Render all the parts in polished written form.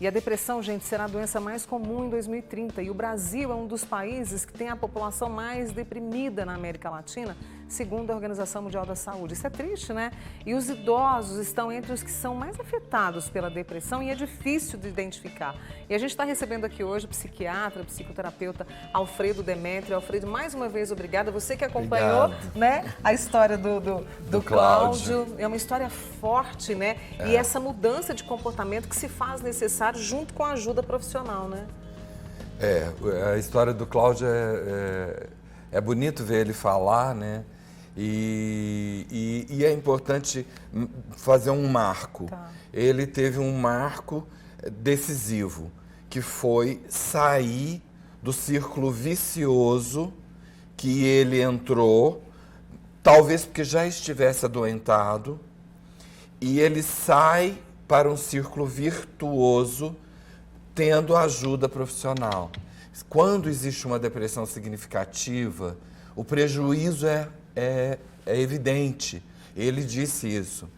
E a depressão, gente, será a doença mais comum em 2030. E o Brasil é um dos países que tem a população mais deprimida na América Latina, segundo a Organização Mundial da Saúde. Isso é triste, né? E os idosos estão entre os que são mais afetados pela depressão e é difícil de identificar. E a gente está recebendo aqui hoje o psiquiatra, psicoterapeuta Alfredo Demétrio. Alfredo, mais uma vez, obrigada. Você que acompanhou, né, a história do Cláudio. É uma história forte, né? E essa mudança de comportamento que se faz necessário junto com a ajuda profissional, né? A história do Cláudio é bonito ver ele falar, né? E é importante fazer um marco. Tá. Ele teve um marco decisivo, que foi sair do círculo vicioso que ele entrou, talvez porque já estivesse adoentado, e ele sai para um círculo virtuoso, tendo ajuda profissional. Quando existe uma depressão significativa, o prejuízo é evidente. Ele disse isso.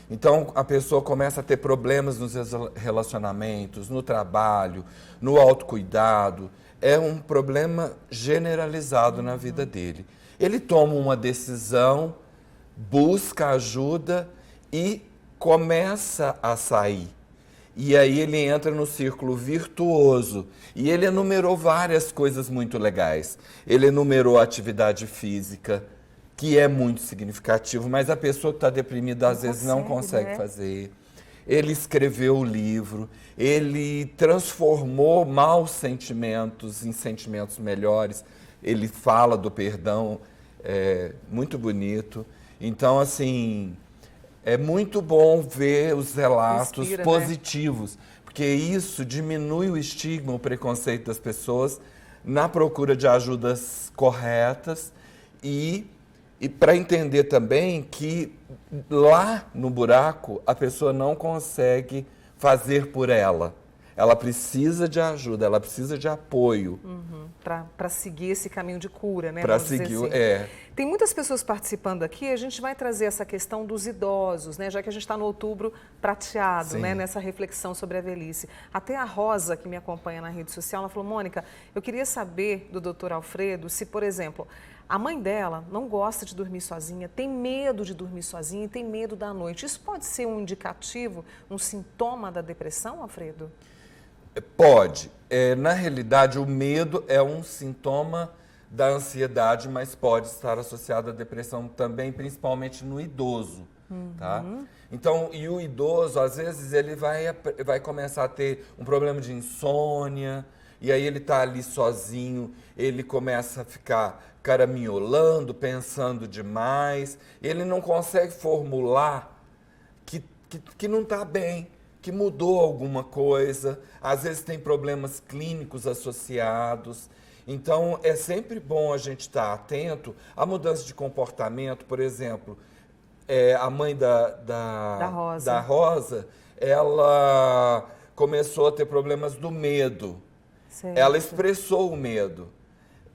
Então, a pessoa começa a ter problemas nos relacionamentos, no trabalho, no autocuidado. É um problema generalizado na vida dele. Ele toma uma decisão, busca ajuda e começa a sair. E aí ele entra no círculo virtuoso. E ele enumerou várias coisas muito legais. Ele enumerou a atividade física, que é muito significativo, mas a pessoa que está deprimida às vezes não consegue fazer. Ele escreveu o livro, ele transformou maus sentimentos em sentimentos melhores. Ele fala do perdão, muito bonito. Então, assim, é muito bom ver os relatos positivos, né? Porque isso diminui o estigma, o preconceito das pessoas na procura de ajudas corretas e para entender também que lá no buraco a pessoa não consegue fazer por ela. Ela precisa de ajuda, ela precisa de apoio. Para seguir esse caminho de cura, né? Para seguir, assim. Tem muitas pessoas participando aqui, a gente vai trazer essa questão dos idosos, né? Já que a gente está no outubro prateado, né? Nessa reflexão sobre a velhice. Até a Rosa, que me acompanha na rede social, ela falou, Mônica, eu queria saber do Dr. Alfredo se, por exemplo, a mãe dela não gosta de dormir sozinha, tem medo de dormir sozinha e tem medo da noite. Isso pode ser um indicativo, um sintoma da depressão, Alfredo? Pode. Na realidade, o medo é um sintoma da ansiedade, mas pode estar associado à depressão também, principalmente no idoso. Tá? Então, e o idoso, às vezes, ele vai começar a ter um problema de insônia, e aí ele está ali sozinho, ele começa a ficar caraminholando, pensando demais, ele não consegue formular que não está bem, que mudou alguma coisa, às vezes tem problemas clínicos associados. Então, é sempre bom a gente estar atento à mudança de comportamento. Por exemplo, a mãe da Rosa, ela começou a ter problemas do medo. Certo. Ela expressou o medo,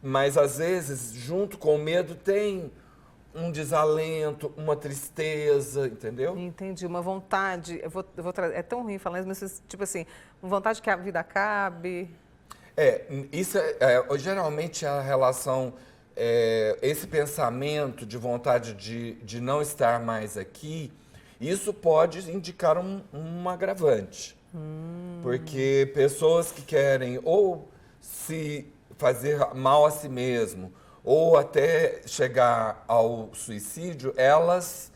mas às vezes, junto com o medo, tem um desalento, uma tristeza, entendeu? Entendi, uma vontade, é tão ruim falar isso, mas tipo assim, uma vontade que a vida acabe. Isso geralmente a relação, esse pensamento de vontade de não estar mais aqui, isso pode indicar um agravante. Porque pessoas que querem ou se fazer mal a si mesmo, ou até chegar ao suicídio, elas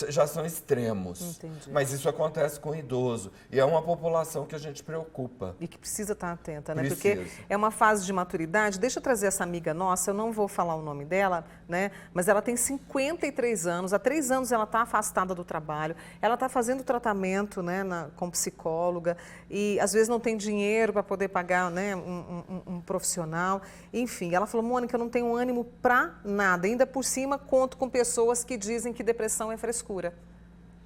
já são extremos. Entendi. Mas isso acontece com o idoso. E é uma população que a gente preocupa. E que precisa estar atenta, né? Precisa. Porque é uma fase de maturidade. Deixa eu trazer essa amiga nossa, eu não vou falar o nome dela, né? Mas ela tem 53 anos, há 3 anos ela está afastada do trabalho, ela está fazendo tratamento, né, com psicóloga e às vezes não tem dinheiro para poder pagar, né, um profissional. Enfim, ela falou, Mônica, eu não tenho ânimo para nada. Ainda por cima, conto com pessoas que dizem que depressão é frescura.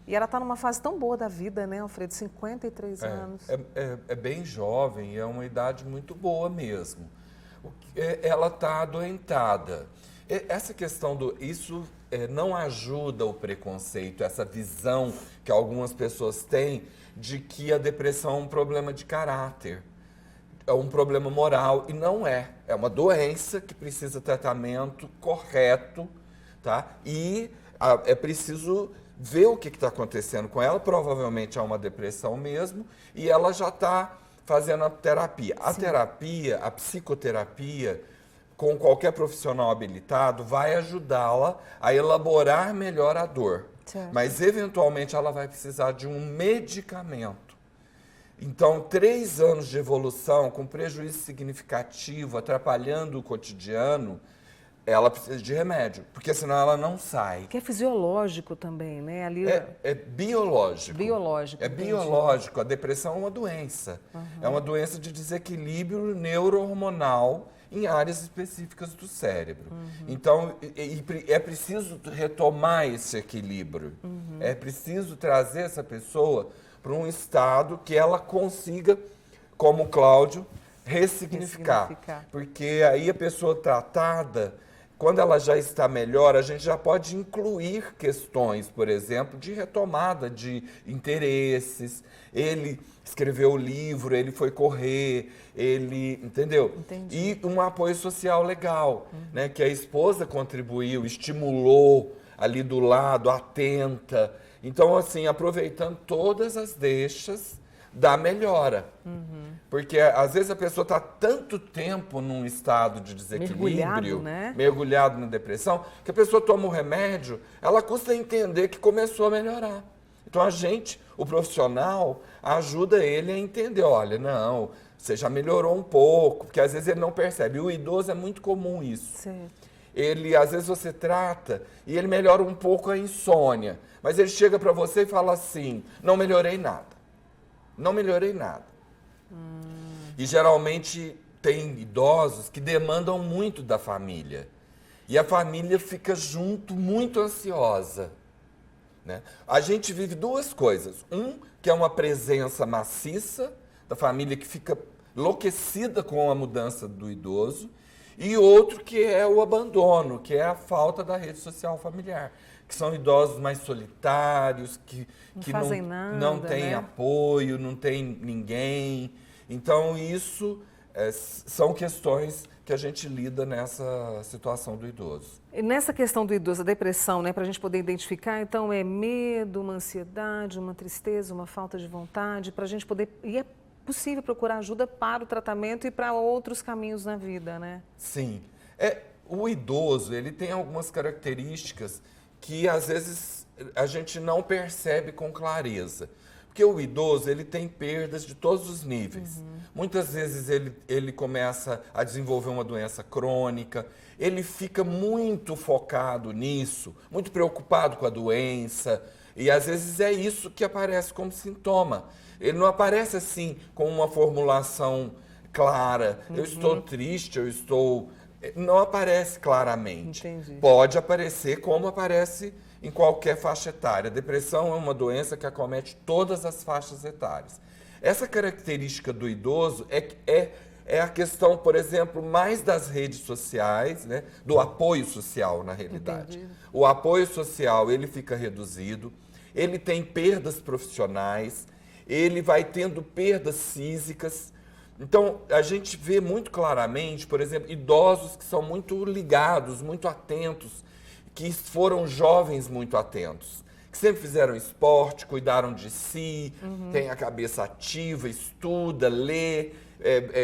E ela está numa fase tão boa da vida, né, Alfredo? 53 anos. É bem jovem, é uma idade muito boa mesmo. Ela está adoentada. Essa questão isso não ajuda o preconceito, essa visão que algumas pessoas têm de que a depressão é um problema de caráter, é um problema moral, e não é. É uma doença que precisa de tratamento correto, tá? E é preciso ver o que está acontecendo com ela. Provavelmente é uma depressão mesmo, e ela já está fazendo a terapia. A terapia, a psicoterapia, com qualquer profissional habilitado, vai ajudá-la a elaborar melhor a dor. Certo. Mas, eventualmente, ela vai precisar de um medicamento. Então, 3 anos de evolução, com prejuízo significativo, atrapalhando o cotidiano, ela precisa de remédio, porque senão ela não sai. Que é fisiológico também, né? Ali É biológico. biológico. É entendi. biológico. A depressão é uma doença. É uma doença de desequilíbrio neurohormonal em áreas específicas do cérebro. Então, é preciso retomar esse equilíbrio. É preciso trazer essa pessoa para um estado que ela consiga, como o Cláudio, ressignificar. Porque aí a pessoa tratada, quando ela já está melhor, a gente já pode incluir questões, por exemplo, de retomada de interesses. Ele escreveu o livro, ele foi correr, ele, entendeu? Entendi. E um apoio social legal, né? Que a esposa contribuiu, estimulou ali do lado, atenta. Então, assim, aproveitando todas as deixas da melhora. Porque, às vezes, a pessoa está tanto tempo num estado de desequilíbrio, mergulhado na depressão, que a pessoa toma o remédio, ela custa entender que começou a melhorar. Então, a gente, o profissional, ajuda ele a entender, olha, não, você já melhorou um pouco, porque às vezes ele não percebe. O idoso é muito comum isso. Certo. Ele, às vezes, você trata e ele melhora um pouco a insônia, mas ele chega para você e fala assim, não melhorei nada. Não melhorei nada. E geralmente tem idosos que demandam muito da família. E a família fica junto, muito ansiosa. Né? A gente vive 2 coisas. Que é uma presença maciça da família que fica enlouquecida com a mudança do idoso. E outro que é o abandono, que é a falta da rede social familiar. Que são idosos mais solitários, que fazem nada, não têm apoio, não tem ninguém. Então, isso são questões que a gente lida nessa situação do idoso. E nessa questão do idoso, a depressão, né, para a gente poder identificar, então é medo, uma ansiedade, uma tristeza, uma falta de vontade, para a gente poder... E é possível procurar ajuda para o tratamento e para outros caminhos na vida, né? Sim. O idoso, ele tem algumas características que, às vezes, a gente não percebe com clareza. Porque o idoso, ele tem perdas de todos os níveis. Muitas vezes ele começa a desenvolver uma doença crônica, ele fica muito focado nisso, muito preocupado com a doença, e às vezes é isso que aparece como sintoma. Ele não aparece assim com uma formulação clara, eu estou triste, eu estou... Não aparece claramente. Entendi. Pode aparecer como aparece em qualquer faixa etária. A depressão é uma doença que acomete todas as faixas etárias. Essa característica do idoso é a questão, por exemplo, mais das redes sociais, né? Do apoio social, na realidade. Entendi. O apoio social, ele fica reduzido, ele tem perdas profissionais, ele vai tendo perdas físicas. Então, a gente vê muito claramente, por exemplo, idosos que são muito ligados, muito atentos, que foram jovens muito atentos, que sempre fizeram esporte, cuidaram de si, tem a cabeça ativa, estuda, lê,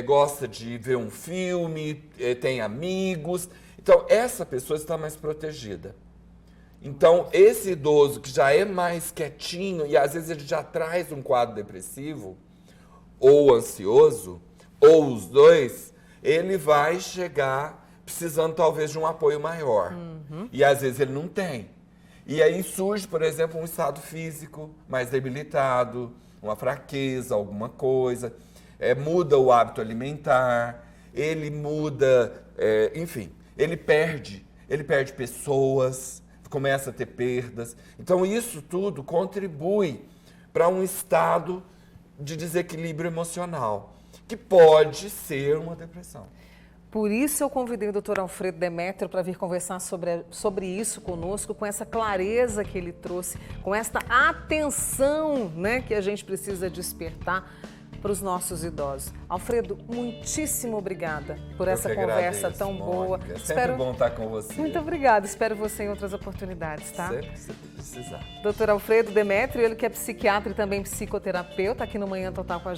gosta de ver um filme, tem amigos. Então, essa pessoa está mais protegida. Então, esse idoso que já é mais quietinho e às vezes ele já traz um quadro depressivo ou ansioso, ou os dois, ele vai chegar precisando talvez de um apoio maior. E às vezes ele não tem. E aí surge, por exemplo, um estado físico mais debilitado, uma fraqueza, alguma coisa, muda o hábito alimentar, ele muda, enfim, ele perde pessoas, começa a ter perdas. Então isso tudo contribui para um estado de desequilíbrio emocional, que pode ser uma depressão. Por isso eu convidei o Dr. Alfredo Demétrio para vir conversar sobre isso conosco, com essa clareza que ele trouxe, com esta atenção, né, que a gente precisa despertar para os nossos idosos. Alfredo, muitíssimo obrigada por essa conversa agradeço, tão boa. Mônica. Sempre bom estar com você. Muito obrigada. Espero você em outras oportunidades, tá? Sempre que você precisar. Dr. Alfredo Demétrio, ele que é psiquiatra e também psicoterapeuta, aqui no Manhã Total com a gente.